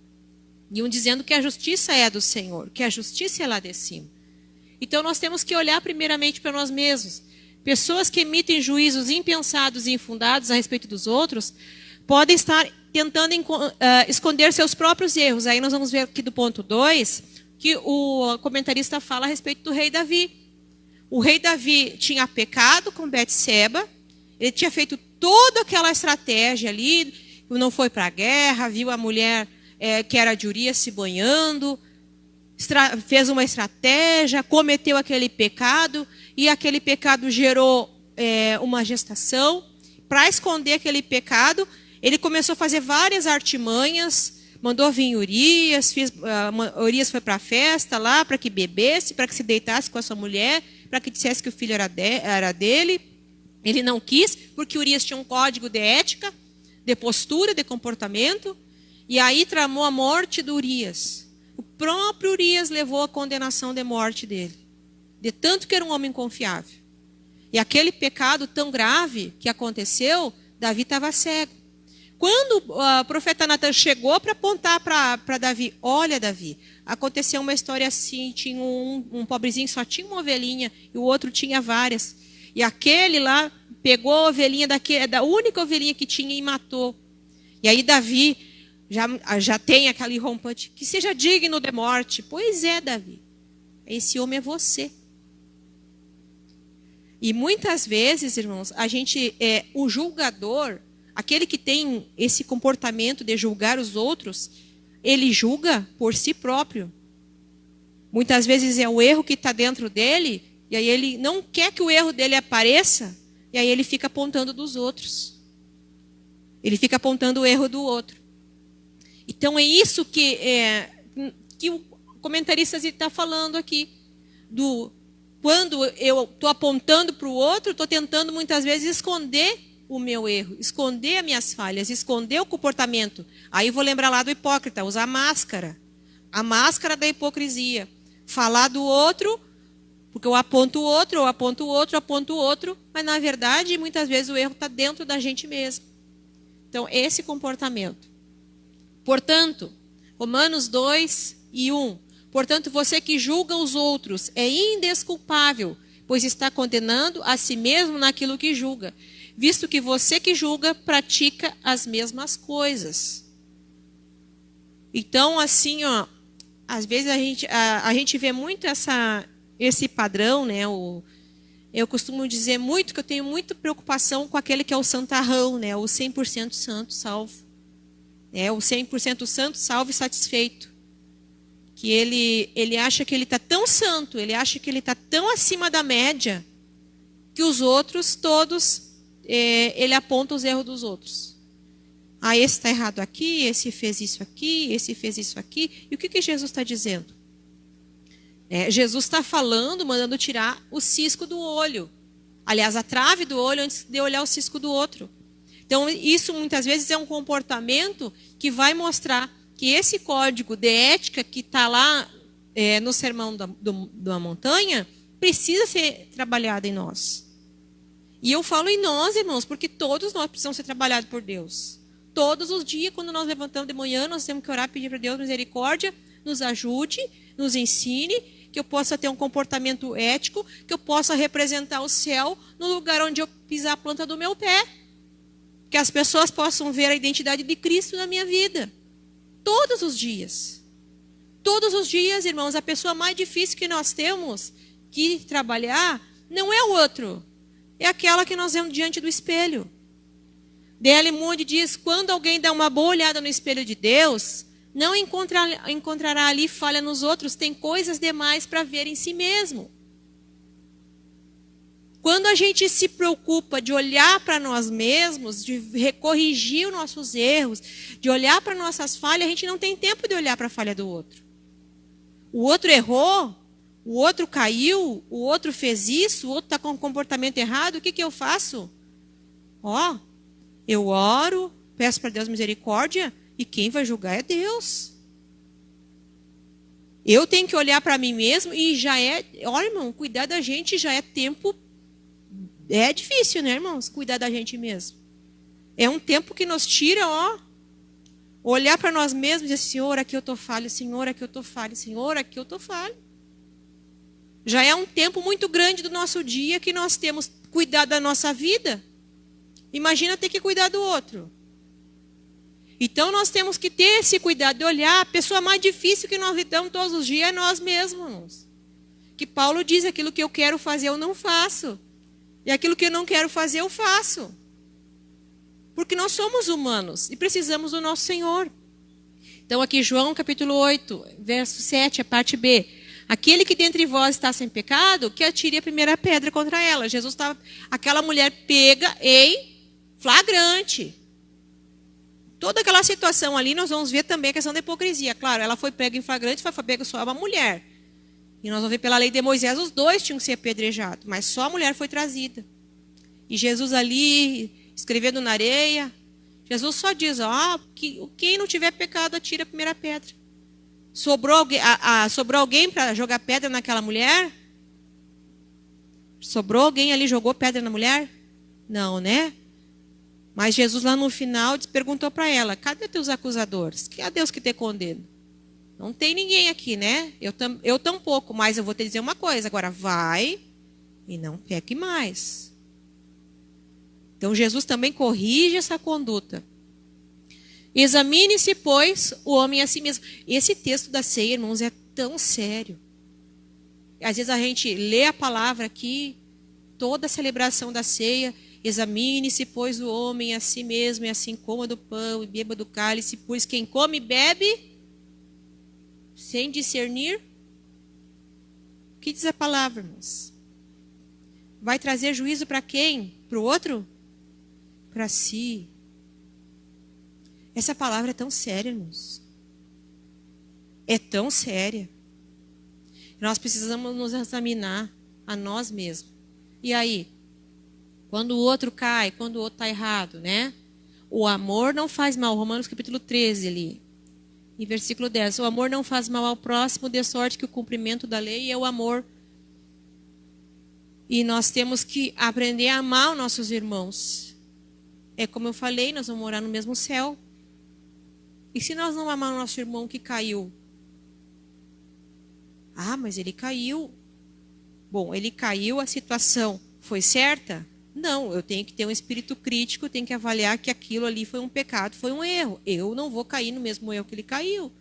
E um dizendo que a justiça é do Senhor, que a justiça é lá de cima. Então nós temos que olhar primeiramente para nós mesmos. Pessoas que emitem juízos impensados e infundados a respeito dos outros podem estar tentando esconder seus próprios erros. Aí nós vamos ver aqui do ponto 2, que o comentarista fala a respeito do rei Davi. O rei Davi tinha pecado com Betseba, ele tinha feito toda aquela estratégia ali, não foi para a guerra, viu a mulher que era de Urias se banhando, fez uma estratégia, cometeu aquele pecado, e aquele pecado gerou uma gestação. Para esconder aquele pecado, ele começou a fazer várias artimanhas, mandou vir Urias, Urias foi para a festa lá, para que bebesse, para que se deitasse com a sua mulher, para que dissesse que o filho era dele. Ele não quis, porque Urias tinha um código de ética, de postura, de comportamento, e aí tramou a morte do Urias. O próprio Urias levou a condenação de morte dele, de tanto que era um homem confiável. E aquele pecado tão grave que aconteceu, Davi estava cego. Quando o profeta Natan chegou para apontar para Davi, olha, Davi, aconteceu uma história assim, tinha um pobrezinho que só tinha uma ovelhinha e o outro tinha várias. E aquele lá pegou a ovelhinha da única ovelhinha que tinha e matou. E aí Davi já tem aquele rompante, que seja digno de morte. Pois é, Davi, esse homem é você. E muitas vezes, irmãos, o julgador, aquele que tem esse comportamento de julgar os outros, ele julga por si próprio. Muitas vezes é o erro que está dentro dele, e aí ele não quer que o erro dele apareça, e aí ele fica apontando dos outros. Ele fica apontando o erro do outro. Então é isso que o comentarista está falando aqui. Quando eu estou apontando para o outro, estou tentando muitas vezes esconder o meu erro, esconder as minhas falhas, esconder o comportamento. Aí vou lembrar lá do hipócrita, usar máscara. A máscara da hipocrisia. Falar do outro, porque eu aponto o outro, mas na verdade, muitas vezes o erro está dentro da gente mesmo. Então, esse comportamento. Portanto, Romanos 2:1. Portanto, você que julga os outros é indesculpável, pois está condenando a si mesmo naquilo que julga, visto que você que julga pratica as mesmas coisas. Então, assim, às vezes a gente vê muito esse padrão, né? Eu costumo dizer muito que eu tenho muita preocupação com aquele que é o santarrão, né? O 100% santo, salvo. O 100% santo, salvo e satisfeito. Que ele acha que ele está tão santo, ele acha que ele está tão acima da média, que os outros todos, ele aponta os erros dos outros. Esse está errado aqui, esse fez isso aqui, esse fez isso aqui. E o que Jesus está dizendo? Jesus está falando, mandando tirar o cisco do olho. Aliás, a trave do olho antes de olhar o cisco do outro. Então, isso muitas vezes é um comportamento que vai mostrar que esse código de ética que está lá no sermão da montanha precisa ser trabalhado em nós. E eu falo em nós, irmãos, porque todos nós precisamos ser trabalhados por Deus. Todos os dias, quando nós levantamos de manhã, nós temos que orar e pedir para Deus misericórdia, nos ajude, nos ensine, que eu possa ter um comportamento ético, que eu possa representar o céu no lugar onde eu pisar a planta do meu pé. Que as pessoas possam ver a identidade de Cristo na minha vida. Todos os dias. Todos os dias, irmãos, a pessoa mais difícil que nós temos que trabalhar não é o outro. É aquela que nós vemos diante do espelho. D.L. Moody diz, quando alguém dá uma boa olhada no espelho de Deus, não encontrará ali falha nos outros, tem coisas demais para ver em si mesmo. Quando a gente se preocupa de olhar para nós mesmos, de corrigir os nossos erros, de olhar para nossas falhas, a gente não tem tempo de olhar para a falha do outro. O outro errou, o outro caiu, o outro fez isso, o outro está com um comportamento errado, o que eu faço? Eu oro, peço para Deus misericórdia, e quem vai julgar é Deus. Eu tenho que olhar para mim mesmo e olha, irmão, cuidar da gente já é tempo. É difícil, né, irmãos? Cuidar da gente mesmo. É um tempo que nos tira, olhar para nós mesmos e dizer, Senhor, aqui eu estou falho, Senhor, aqui eu estou falho, Senhor, aqui eu estou falho. Já é um tempo muito grande do nosso dia que nós temos que cuidar da nossa vida. Imagina ter que cuidar do outro. Então nós temos que ter esse cuidado de olhar. A pessoa mais difícil que nós lidamos todos os dias é nós mesmos. Que Paulo diz, aquilo que eu quero fazer eu não faço. E aquilo que eu não quero fazer, eu faço. Porque nós somos humanos e precisamos do nosso Senhor. Então aqui João capítulo 8, verso 7, a parte B. Aquele que dentre vós está sem pecado, que atire a primeira pedra contra ela. Jesus estava, aquela mulher pega em flagrante. Toda aquela situação ali, nós vamos ver também a questão da hipocrisia. Claro, ela foi pega em flagrante, foi pega só uma mulher. E nós vamos ver pela lei de Moisés, os dois tinham que ser apedrejados, mas só a mulher foi trazida. E Jesus ali, escrevendo na areia, Jesus só diz, quem não tiver pecado, atira a primeira pedra. Sobrou alguém para jogar pedra naquela mulher? Sobrou alguém ali, jogou pedra na mulher? Não, né? Mas Jesus lá no final perguntou para ela, cadê teus acusadores? Que é Deus que te condena? Não tem ninguém aqui, né? Eu tampouco, mas eu vou te dizer uma coisa. Agora vai e não peque mais. Então Jesus também corrige essa conduta. Examine-se, pois, o homem a si mesmo. Esse texto da ceia, irmãos, é tão sério. Às vezes a gente lê a palavra aqui, toda a celebração da ceia, examine-se, pois, o homem a si mesmo, e assim coma do pão e beba do cálice, pois quem come e bebe, sem discernir, o que diz a palavra, irmãos? Vai trazer juízo para quem? Para o outro? Para si. Essa palavra é tão séria, irmãos. É tão séria. Nós precisamos nos examinar a nós mesmos. E aí? Quando o outro cai, quando o outro está errado, né? O amor não faz mal. Romanos capítulo 13 ali. Em versículo 10. O amor não faz mal ao próximo, de sorte que o cumprimento da lei é o amor. E nós temos que aprender a amar os nossos irmãos. É como eu falei, nós vamos morar no mesmo céu. E se nós não amarmos o nosso irmão que caiu? Ah, mas ele caiu. Bom, ele caiu, a situação foi certa? Não, eu tenho que ter um espírito crítico, eu tenho que avaliar que aquilo ali foi um pecado, foi um erro. Eu não vou cair no mesmo erro que ele caiu.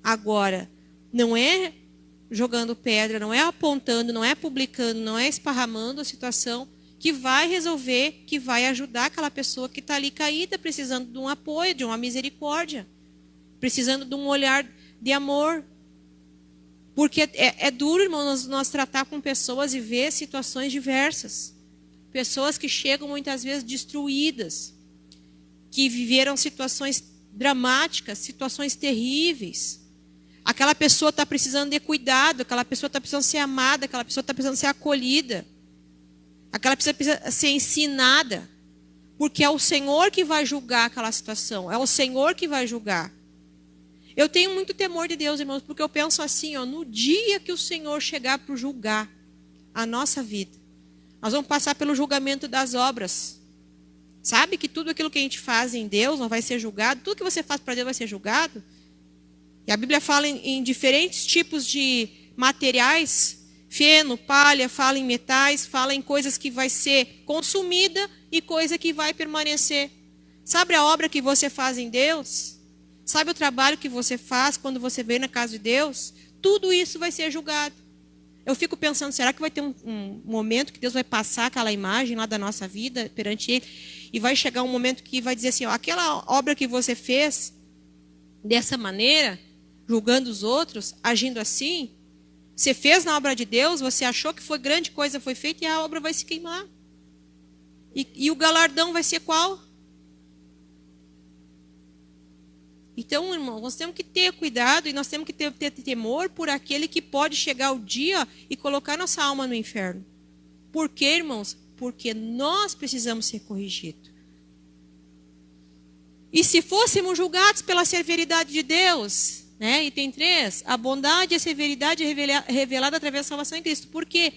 Agora, não é jogando pedra, não é apontando, não é publicando, não é esparramando a situação que vai resolver, que vai ajudar aquela pessoa que está ali caída, precisando de um apoio, de uma misericórdia, precisando de um olhar de amor. Porque é duro, irmão, nós tratar com pessoas e ver situações diversas. Pessoas que chegam muitas vezes destruídas, que viveram situações dramáticas, situações terríveis. Aquela pessoa está precisando de cuidado, aquela pessoa está precisando ser amada, aquela pessoa está precisando ser acolhida. Aquela pessoa precisa ser ensinada. Porque é o Senhor que vai julgar aquela situação. É o Senhor que vai julgar. Eu tenho muito temor de Deus, irmãos, porque eu penso assim, ó, no dia que o Senhor chegar para julgar a nossa vida, nós vamos passar pelo julgamento das obras. Sabe que tudo aquilo que a gente faz em Deus não vai ser julgado? Tudo que você faz para Deus vai ser julgado? E a Bíblia fala em diferentes tipos de materiais, feno, palha, fala em metais, fala em coisas que vai ser consumida e coisa que vai permanecer. Sabe a obra que você faz em Deus? Sabe o trabalho que você faz quando você vem na casa de Deus? Tudo isso vai ser julgado. Eu fico pensando, será que vai ter um momento que Deus vai passar aquela imagem lá da nossa vida perante Ele? E vai chegar um momento que vai dizer assim, ó, aquela obra que você fez dessa maneira, julgando os outros, agindo assim, você fez na obra de Deus, você achou que foi grande coisa, foi feita, e a obra vai se queimar. E o galardão vai ser qual? Então, irmão, nós temos que ter cuidado e nós temos que ter temor por aquele que pode chegar o dia e colocar nossa alma no inferno. Por quê, irmãos? Porque nós precisamos ser corrigidos. E se fôssemos julgados pela severidade de Deus, né? Item 3, a bondade e a severidade é revelada através da salvação em Cristo. Por quê?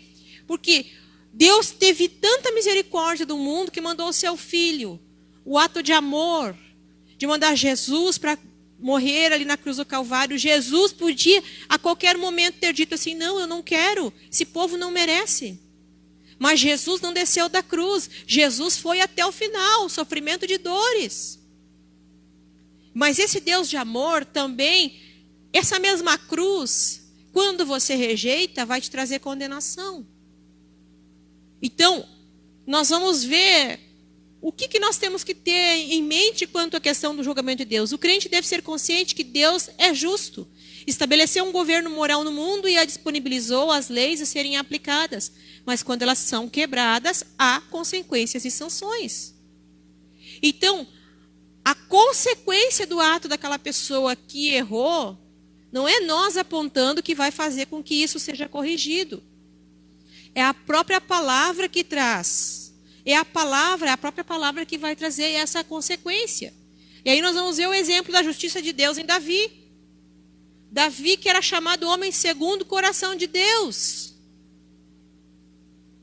Porque Deus teve tanta misericórdia do mundo que mandou o seu Filho, o ato de amor, de mandar Jesus para morrer ali na cruz do Calvário. Jesus podia a qualquer momento ter dito assim, não, eu não quero, esse povo não merece. Mas Jesus não desceu da cruz, Jesus foi até o final, sofrimento de dores. Mas esse Deus de amor também, essa mesma cruz, quando você rejeita, vai te trazer condenação. Então, nós vamos ver o que nós temos que ter em mente quanto à questão do julgamento de Deus. O crente deve ser consciente que Deus é justo. Estabeleceu um governo moral no mundo e disponibilizou as leis a serem aplicadas. Mas quando elas são quebradas, há consequências e sanções. Então, a consequência do ato daquela pessoa que errou, não é nós apontando que vai fazer com que isso seja corrigido. É a própria palavra que traz. É a própria palavra que vai trazer essa consequência. E aí nós vamos ver o exemplo da justiça de Deus em Davi. Davi, que era chamado homem segundo o coração de Deus.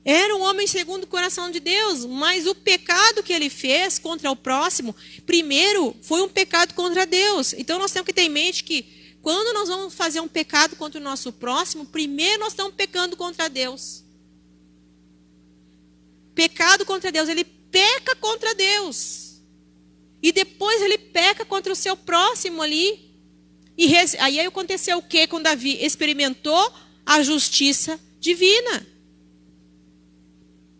Era um homem segundo o coração de Deus, mas o pecado que ele fez contra o próximo, primeiro, foi um pecado contra Deus. Então nós temos que ter em mente que quando nós vamos fazer um pecado contra o nosso próximo, primeiro nós estamos pecando contra Deus. Pecado contra Deus, ele peca contra Deus. E depois ele peca contra o seu próximo ali. Aí aconteceu o quê? Quando Davi experimentou a justiça divina.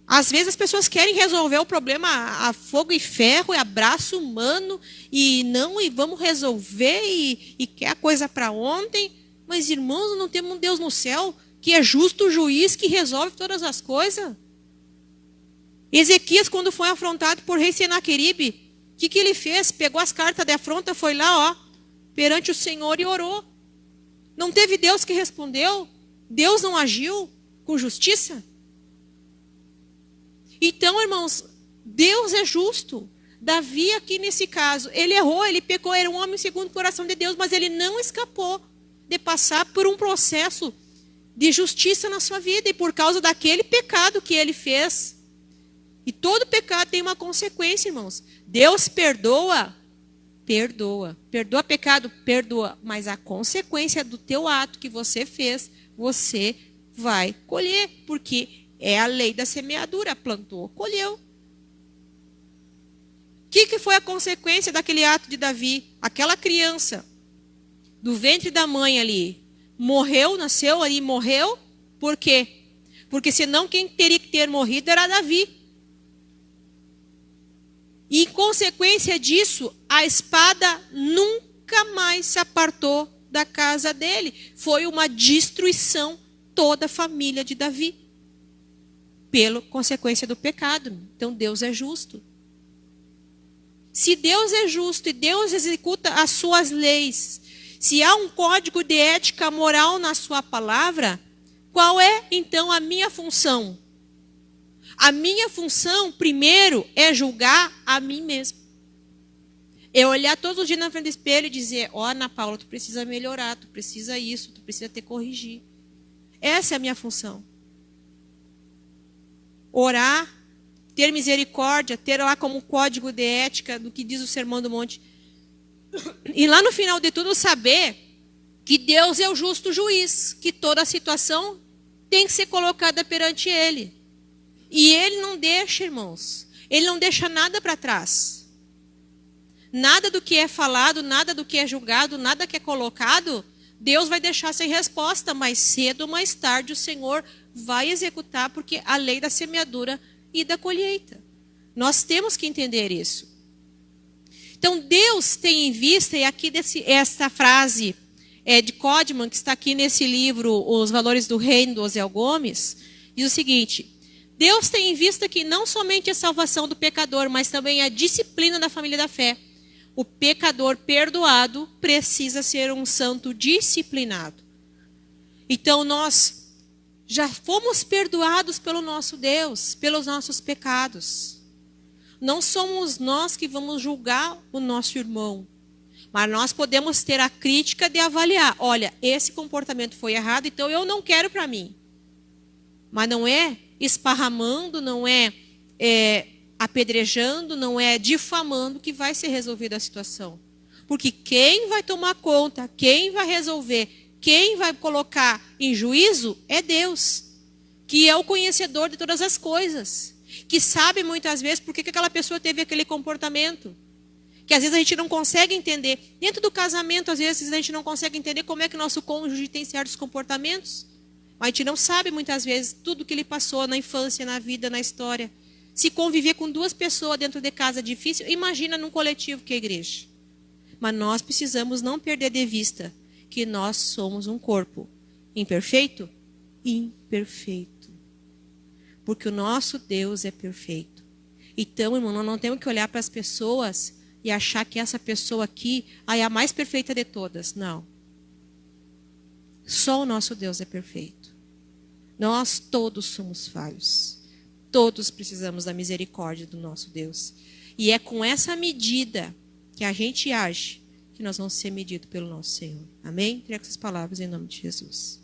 Às vezes as pessoas querem resolver o problema a fogo e ferro, é abraço humano, e vamos resolver, e quer a coisa para ontem. Mas, irmãos, não temos um Deus no céu que é justo juiz, que resolve todas as coisas. Ezequias, quando foi afrontado por rei Senaqueribe, o que ele fez? Pegou as cartas de afronta, foi lá, perante o Senhor e orou. Não teve Deus que respondeu? Deus não agiu com justiça? Então, irmãos, Deus é justo. Davi aqui nesse caso, ele errou, ele pecou, era um homem segundo o coração de Deus, mas ele não escapou de passar por um processo de justiça na sua vida, e por causa daquele pecado que ele fez. E todo pecado tem uma consequência, irmãos. Deus perdoa, perdoa. Perdoa pecado, perdoa. Mas a consequência do teu ato que você fez, você vai colher, porque é a lei da semeadura. Plantou, colheu. O que foi a consequência daquele ato de Davi? Aquela criança do ventre da mãe ali morreu, nasceu ali, morreu. Por quê? Porque senão quem teria que ter morrido era Davi. E em consequência disso, a espada nunca mais se apartou da casa dele. Foi uma destruição toda a família de Davi, pela consequência do pecado. Então Deus é justo. Se Deus é justo e Deus executa as suas leis, se há um código de ética moral na sua palavra, qual é então a minha função? A minha função, primeiro, é julgar a mim mesmo. É olhar todos os dias na frente do espelho e dizer: Ana Paula, tu precisa melhorar, tu precisa isso, tu precisa te corrigir. Essa é a minha função. Orar, ter misericórdia, ter lá como código de ética do que diz o Sermão do Monte. E lá no final de tudo saber que Deus é o justo juiz, que toda a situação tem que ser colocada perante Ele. E Ele não deixa, irmãos, Ele não deixa nada para trás. Nada do que é falado, nada do que é julgado, nada que é colocado, Deus vai deixar sem resposta. Mais cedo ou mais tarde o Senhor vai executar, porque a lei da semeadura e da colheita. Nós temos que entender isso. Então Deus tem em vista, e aqui essa frase de Codman, que está aqui nesse livro, Os Valores do Reino, do Osiel Gomes, diz o seguinte: Deus tem em vista que não somente a salvação do pecador, mas também a disciplina da família da fé. O pecador perdoado precisa ser um santo disciplinado. Então nós já fomos perdoados pelo nosso Deus, pelos nossos pecados. Não somos nós que vamos julgar o nosso irmão, mas nós podemos ter a crítica de avaliar: olha, esse comportamento foi errado, então eu não quero para mim. Mas não é esparramando, não é apedrejando, não é difamando que vai ser resolvida a situação. Porque quem vai tomar conta, quem vai resolver, quem vai colocar em juízo é Deus, que é o conhecedor de todas as coisas, que sabe muitas vezes por que aquela pessoa teve aquele comportamento, que às vezes a gente não consegue entender. Dentro do casamento, às vezes a gente não consegue entender como é que o nosso cônjuge tem certos comportamentos. Mas a gente não sabe muitas vezes tudo que ele passou na infância, na vida, na história. Se conviver com duas pessoas dentro de casa é difícil, imagina num coletivo que é a igreja. Mas nós precisamos não perder de vista que nós somos um corpo imperfeito? Imperfeito. Porque o nosso Deus é perfeito. Então, irmão, nós não temos que olhar para as pessoas e achar que essa pessoa aqui é a mais perfeita de todas. Não. Só o nosso Deus é perfeito. Nós todos somos falhos. Todos precisamos da misericórdia do nosso Deus. E é com essa medida que a gente age que nós vamos ser medidos pelo nosso Senhor. Amém? Entrego essas palavras em nome de Jesus.